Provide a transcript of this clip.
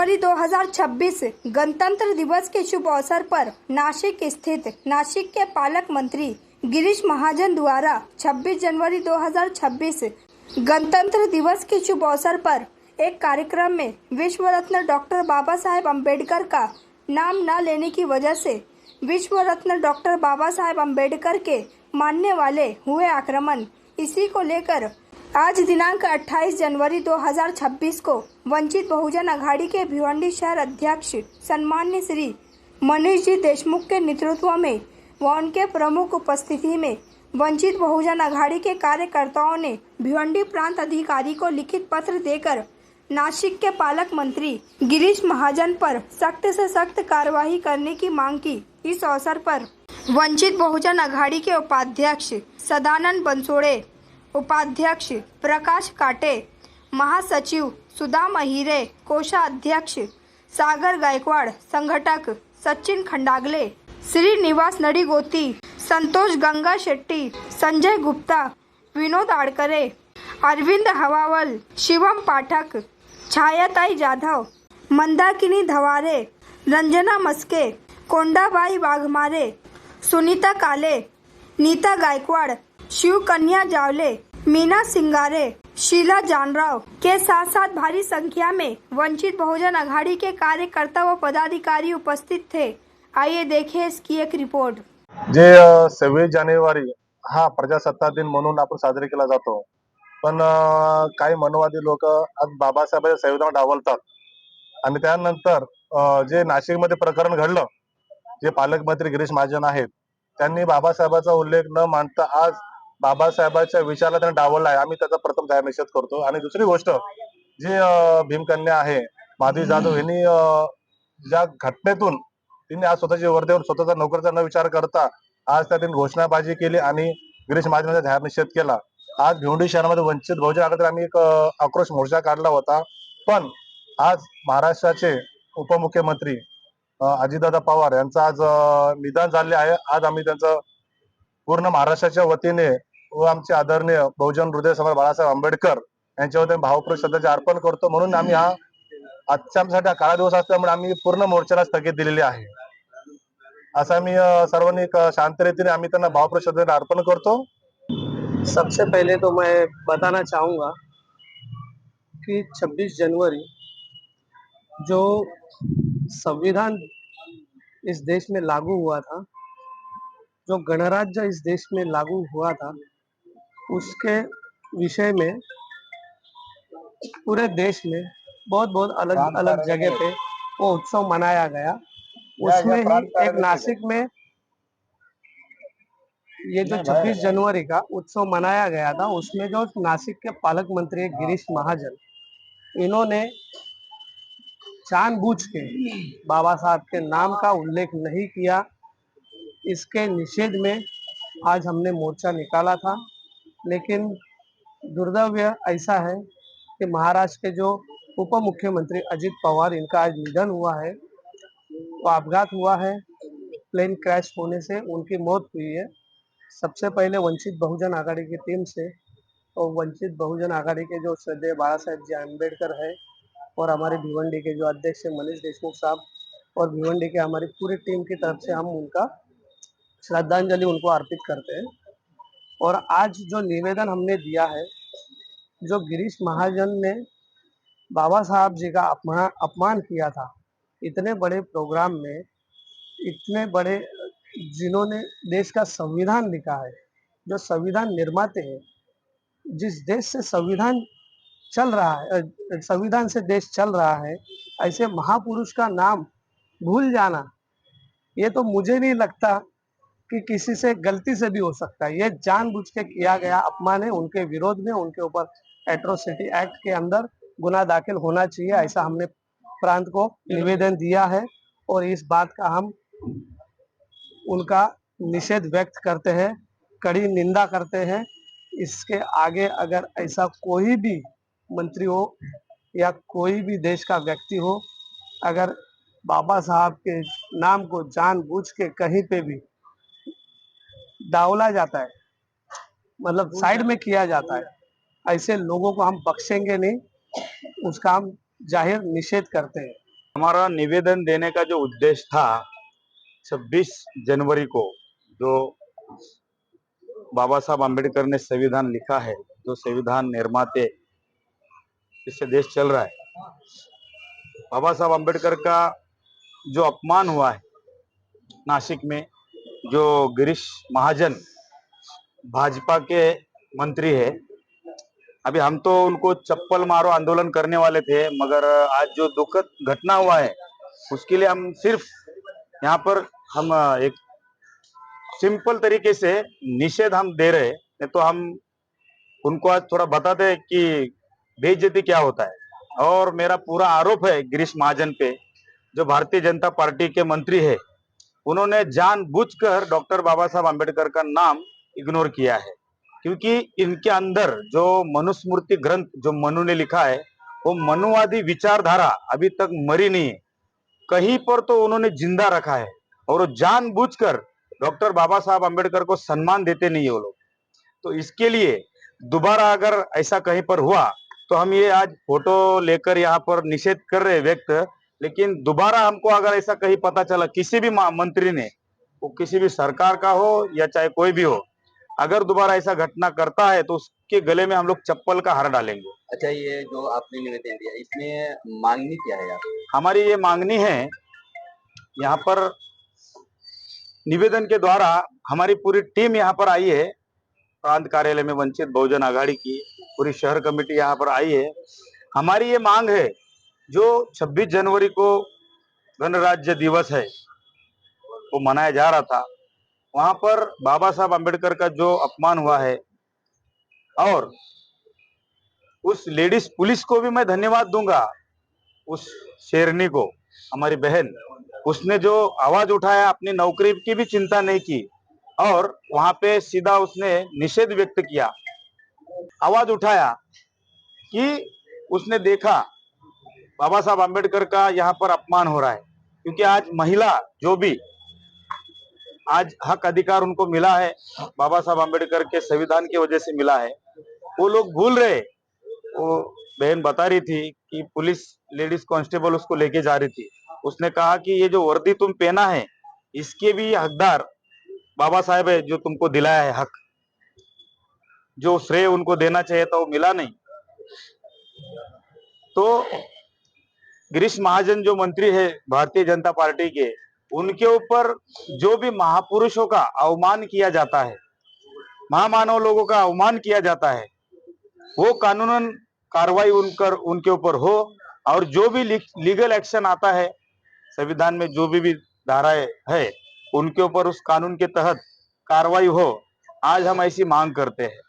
जनवरी 2026 गणतंत्र दिवस के शुभ अवसर पर नासिक स्थित नासिक के पालक मंत्री गिरीश महाजन द्वारा 26 जनवरी 2026 गणतंत्र दिवस के शुभ अवसर पर एक कार्यक्रम में विश्व रत्न डॉक्टर बाबा साहेब अम्बेडकर का नाम न लेने की वजह से विश्व रत्न डॉक्टर बाबा साहेब अम्बेडकर के मानने वाले हुए आक्रमण, इसी को लेकर आज दिनांक 28 जनवरी 2026 को वंचित बहुजन अघाड़ी के भिवंडी शहर अध्यक्ष सम्मान्य श्री मनीष जी देशमुख के नेतृत्व में व उनके प्रमुख उपस्थिति में वंचित बहुजन अघाड़ी के कार्यकर्ताओं ने भिवंडी प्रांत अधिकारी को लिखित पत्र देकर नासिक के पालक मंत्री गिरीश महाजन पर सख्त से सख्त कार्रवाई करने की मांग की। इस अवसर पर वंचित बहुजन अघाड़ी के उपाध्यक्ष सदानंद बंसोड़े, उपाध्यक्ष प्रकाश काटे, महासचिव सुदाम अहिरे, कोषाध्यक्ष सागर गायकवाड़, संगठक सचिन खंडागले, श्रीनिवास नड़ीगोती, संतोष गंगा शेट्टी, संजय गुप्ता, विनोद आड़करे, अरविंद हवावल, शिवम पाठक, छायाताई जाधव, मंदाकिनी धवारे, रंजना मस्के, कोंडाबाई वाघमारे, सुनीता काले, नीता गायकवाड़, शिव कन्या जावले, मीना सिंगारे, शीला जानराव के साथ साथ भारी संख्या में वंचित बहुजन अघाड़ी के कार्यकर्ता व पदाधिकारी उपस्थित थे। आइए देखें इसकी एक रिपोर्ट। जे 26 जानेवारी हा प्रजासत्ताक दिन म्हणून आपण साजरी केला जातो, पण काही मनवादी लोक आज बाबासाहेबांच्या संविधान डावलतात आणि त्यानंतर जे नाशिकमध्ये प्रकरण घडलं, जे पालकमंत्री गिरीश महाजन आहेत त्यांनी बाबासाहेबांचा उल्लेख न मानता आज बाबासाहेबांच्या विचाराला त्यांनी डावलला आहे। आम्ही त्याचा प्रथम जाहीर निषेध करतो। आणि दुसरी गोष्ट, जे भीमकन्या आहे माधवी जाधव यांनी ज्या घटनेतून तिने आज स्वतःची वर्दीवर स्वतःचा नोकरीचा न विचार करता आज त्या दिन घोषणाबाजी केली आणि गिरीश महाजनांचा जाहीर निषेध केला। आज भिवंडी शहरामध्ये वंचित बहुजन आघाडीतर्फे आम्ही एक आक्रोश मोर्चा काढला होता, पण आज महाराष्ट्राचे उपमुख्यमंत्री अजितदादा पवार यांचं आज निधन झाले आहे। आज आम्ही त्यांचं पूर्ण महाराष्ट्राच्या वतीने व आमचे आदरणीय बहुजन हृदय सम्राट बाळासाहेब आंबेडकर यांच्या वतीने भावपूर्ण श्रद्धांजली अर्पण करतो। म्हणून आम्ही आजच्या आमच्यासाठी हा काळा दिवस असल्यामुळे आम्ही पूर्ण मोर्चाला स्थगित दिलेली आहे। असं आम्ही सर्वांनी शांत रीतीने आम्ही त्यांना भावपूर्ण श्रद्धांजली अर्पण करतो। सबसे पहले तो मैं बताना चाहूँगा कि 26 जनवरी जो संविधान इस देश में लागू हुआ था, जो गणराज्य इस देश में लागू हुआ था, उसके विषय में पूरे देश में बहुत अलग अलग जगह पे वो उत्सव मनाया गया। उसमें ही एक नासिक में ये जो 26 जनवरी का उत्सव मनाया गया था, उसमें जो नासिक के पालक मंत्री गिरीश महाजन, इन्होंने जानबूझ के बाबा साहब के नाम का उल्लेख नहीं किया। इसके निषेध में आज हमने मोर्चा निकाला था, लेकिन दुर्दैव ऐसा है कि महाराष्ट्र के जो उप मुख्यमंत्री अजित पवार, इनका आज निधन हुआ है। तो अपघात हुआ है, प्लेन क्रैश होने से उनकी मौत हुई है। सबसे पहले वंचित बहुजन आघाड़ी की टीम से और वंचित बहुजन आघाड़ी के जो श्रद्धेय बाबा साहेब जी अम्बेडकर है और हमारे भिवंडी के जो अध्यक्ष मनीष देशमुख साहब और भिवंडी के हमारी पूरी टीम की तरफ से हम उनका श्रद्धांजलि उनको अर्पित करते हैं। और आज जो निवेदन हमने दिया है, जो गिरीश महाजन ने बाबा साहब जी का अपमान किया था, इतने बड़े प्रोग्राम में, इतने बड़े जिन्होंने देश का संविधान लिखा है, जो संविधान निर्माते हैं, जिस देश से संविधान चल रहा है, संविधान से देश चल रहा है, ऐसे महापुरुष का नाम भूल जाना, ये तो मुझे नहीं लगता कि किसी से गलती से भी हो सकता है। ये जानबूझ के किया गया अपमान है। उनके विरोध में उनके ऊपर एट्रोसिटी एक्ट के अंदर गुनाह दाखिल होना चाहिए, ऐसा हमने प्रांत को निवेदन दिया है। और इस बात का हम उनका निषेध व्यक्त करते हैं, कड़ी निंदा करते हैं। इसके आगे अगर ऐसा कोई भी मंत्री हो या कोई भी देश का व्यक्ति हो, अगर बाबा साहब के नाम को जानबूझ के कहीं पे भी डावला जाता है, मतलब साइड में किया जाता है, ऐसे लोगों को हम बख्शेंगे नहीं। उसका हम जाहिर निषेध करते हैं। हमारा निवेदन देने का जो उद्देश्य था 26 जनवरी को, जो बाबा साहब आम्बेडकर ने संविधान लिखा है, जो संविधान निर्माते जिससे देश चल रहा है, बाबा साहब आम्बेडकर का जो अपमान हुआ है नासिक में, जो गिरीश महाजन भाजपा के मंत्री है, अभी हम तो उनको चप्पल मारो आंदोलन करने वाले थे, मगर आज जो दुखद घटना हुआ है उसके लिए हम सिर्फ यहाँ पर हम एक सिंपल तरीके से निषेध हम दे रहे हैं। नहीं तो हम उनको आज थोड़ा बताते हैं कि बेइज्जती क्या होता है। और मेरा पूरा आरोप है गिरीश महाजन पे, जो भारतीय जनता पार्टी के मंत्री है, उन्होंने जानबूझकर डॉक्टर बाबा साहब आम्बेडकर का नाम इग्नोर किया है, क्योंकि इनके अंदर जो मनुस्मृति ग्रंथ जो मनु ने लिखा है, वो मनुवादी विचारधारा अभी तक मरी नहीं है, कहीं पर तो उन्होंने जिंदा रखा है। और वो जानबूझकर डॉक्टर बाबा साहब आम्बेडकर को सम्मान देते नहीं है वो लोग। तो इसके लिए दोबारा अगर ऐसा कहीं पर हुआ तो हम ये आज फोटो लेकर यहाँ पर निषेध कर रहे हैं व्यक्त। लेकिन दोबारा हमको अगर ऐसा कहीं पता चला किसी भी मंत्री ने, वो किसी भी सरकार का हो या चाहे कोई भी हो, अगर दोबारा ऐसा घटना करता है तो उसके गले में हम लोग चप्पल का हार डालेंगे। अच्छा, ये जो आपने निवेदन दिया इसमें मांगनी क्या है आप? हमारी ये मांगनी है, यहाँ पर निवेदन के द्वारा हमारी पूरी टीम यहाँ पर आई है, प्रांत कार्यालय में वंचित बहुजन आघाड़ी की पूरी शहर कमेटी यहाँ पर आई है। हमारी ये मांग है, जो 26 जनवरी को गणराज्य दिवस है वो मनाया जा रहा था, वहां पर बाबा साहब आम्बेडकर का जो अपमान हुआ है, और उस लेडीज पुलिस को भी मैं धन्यवाद दूंगा, उस शेरनी को, हमारी बहन, उसने जो आवाज उठाया, अपनी नौकरी की भी चिंता नहीं की और वहां पे सीधा उसने निषेध व्यक्त किया, आवाज उठाया कि उसने देखा बाबा साहब आम्बेडकर का यहाँ पर अपमान हो रहा है। क्योंकि आज महिला जो भी आज हक अधिकार उनको मिला है, बाबा साहब आम्बेडकर के संविधान की वजह से मिला है, वो लोग भूल रहे। वो बहन बता रही थी कि पुलिस लेडीज कांस्टेबल उसको लेके जा रही थी, उसने कहा कि ये जो वर्दी तुम पहना है इसके भी हकदार बाबा साहब है, जो तुमको दिलाया है हक, जो श्रेय उनको देना चाहिए था वो मिला नहीं। तो गिरीश महाजन जो मंत्री है भारतीय जनता पार्टी के, उनके ऊपर जो भी महापुरुषों का अवमान किया जाता है, महामानव लोगों का अवमान किया जाता है, वो कानूनन कार्रवाई उनके ऊपर हो। और जो भी लीगल एक्शन आता है, संविधान में जो भी धाराएं है, उनके ऊपर उस कानून के तहत कार्रवाई हो। आज हम ऐसी मांग करते हैं।